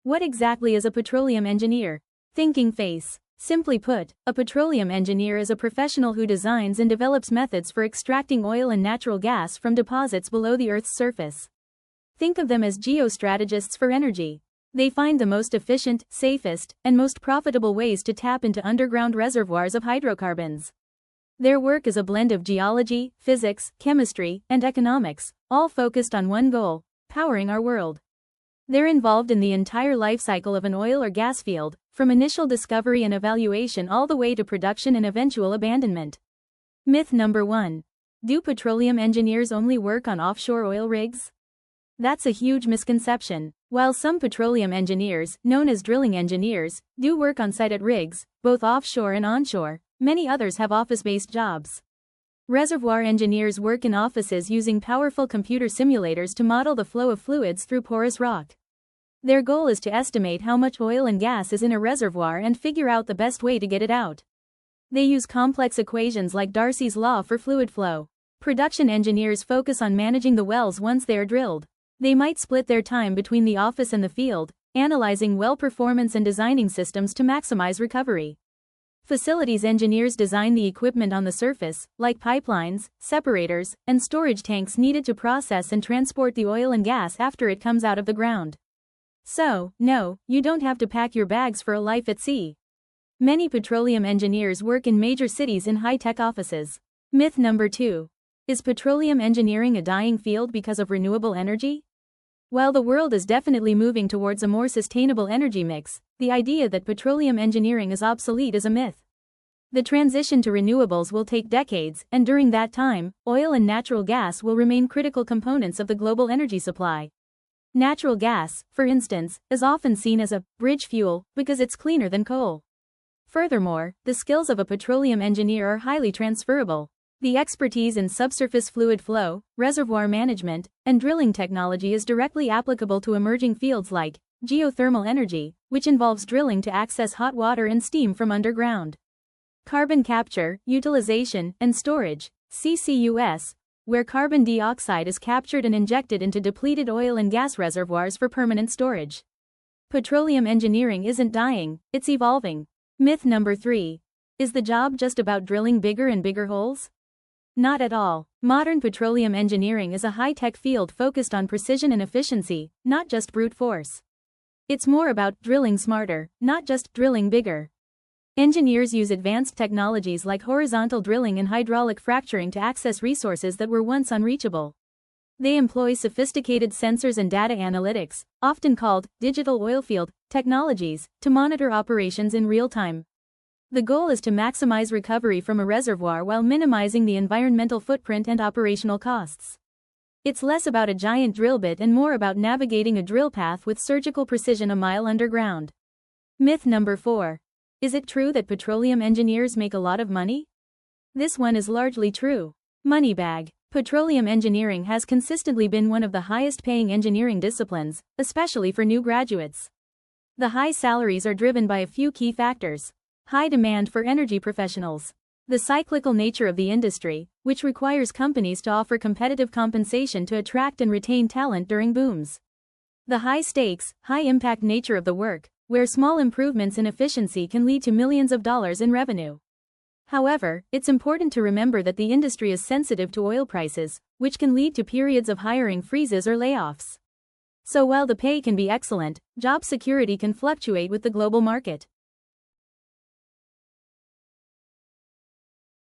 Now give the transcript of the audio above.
What exactly is a petroleum engineer? Thinking face. Simply put, a petroleum engineer is a professional who designs and develops methods for extracting oil and natural gas from deposits below the Earth's surface. Think of them as geostrategists for energy. They find the most efficient, safest, and most profitable ways to tap into underground reservoirs of hydrocarbons. Their work is a blend of geology, physics, chemistry, and economics, all focused on one goal: powering our world. They're involved in the entire life cycle of an oil or gas field, from initial discovery and evaluation all the way to production and eventual abandonment. Myth number 1. Do petroleum engineers only work on offshore oil rigs? That's a huge misconception. While some petroleum engineers, known as drilling engineers, do work on site at rigs, both offshore and onshore, many others have office-based jobs. Reservoir engineers work in offices using powerful computer simulators to model the flow of fluids through porous rock. Their goal is to estimate how much oil and gas is in a reservoir and figure out the best way to get it out. They use complex equations like Darcy's law for fluid flow. Production engineers focus on managing the wells once they are drilled. They might split their time between the office and the field, analyzing well performance and designing systems to maximize recovery. Facilities engineers design the equipment on the surface, like pipelines, separators, and storage tanks needed to process and transport the oil and gas after it comes out of the ground. So, no, you don't have to pack your bags for a life at sea. Many petroleum engineers work in major cities in high-tech offices. Myth number 2. Is petroleum engineering a dying field because of renewable energy? While the world is definitely moving towards a more sustainable energy mix, the idea that petroleum engineering is obsolete is a myth. The transition to renewables will take decades, and during that time, oil and natural gas will remain critical components of the global energy supply. Natural gas, for instance, is often seen as a bridge fuel because it's cleaner than coal. Furthermore, the skills of a petroleum engineer are highly transferable. The expertise in subsurface fluid flow, reservoir management, and drilling technology is directly applicable to emerging fields like geothermal energy, which involves drilling to access hot water and steam from underground. Carbon capture, utilization, and storage, CCUS, where carbon dioxide is captured and injected into depleted oil and gas reservoirs for permanent storage. Petroleum engineering isn't dying, it's evolving. Myth number 3. Is the job just about drilling bigger and bigger holes? Not at all. Modern petroleum engineering is a high-tech field focused on precision and efficiency, not just brute force. It's more about drilling smarter, not just drilling bigger. Engineers use advanced technologies like horizontal drilling and hydraulic fracturing to access resources that were once unreachable. They employ sophisticated sensors and data analytics, often called digital oilfield technologies, to monitor operations in real time. The goal is to maximize recovery from a reservoir while minimizing the environmental footprint and operational costs. It's less about a giant drill bit and more about navigating a drill path with surgical precision a mile underground. Myth number 4. Is it true that petroleum engineers make a lot of money? This one is largely true. Money bag. Petroleum engineering has consistently been one of the highest-paying engineering disciplines, especially for new graduates. The high salaries are driven by a few key factors. High demand for energy professionals. The cyclical nature of the industry, which requires companies to offer competitive compensation to attract and retain talent during booms. The high stakes, high impact nature of the work, where small improvements in efficiency can lead to millions of dollars in revenue. However, it's important to remember that the industry is sensitive to oil prices, which can lead to periods of hiring freezes or layoffs. So while the pay can be excellent, job security can fluctuate with the global market.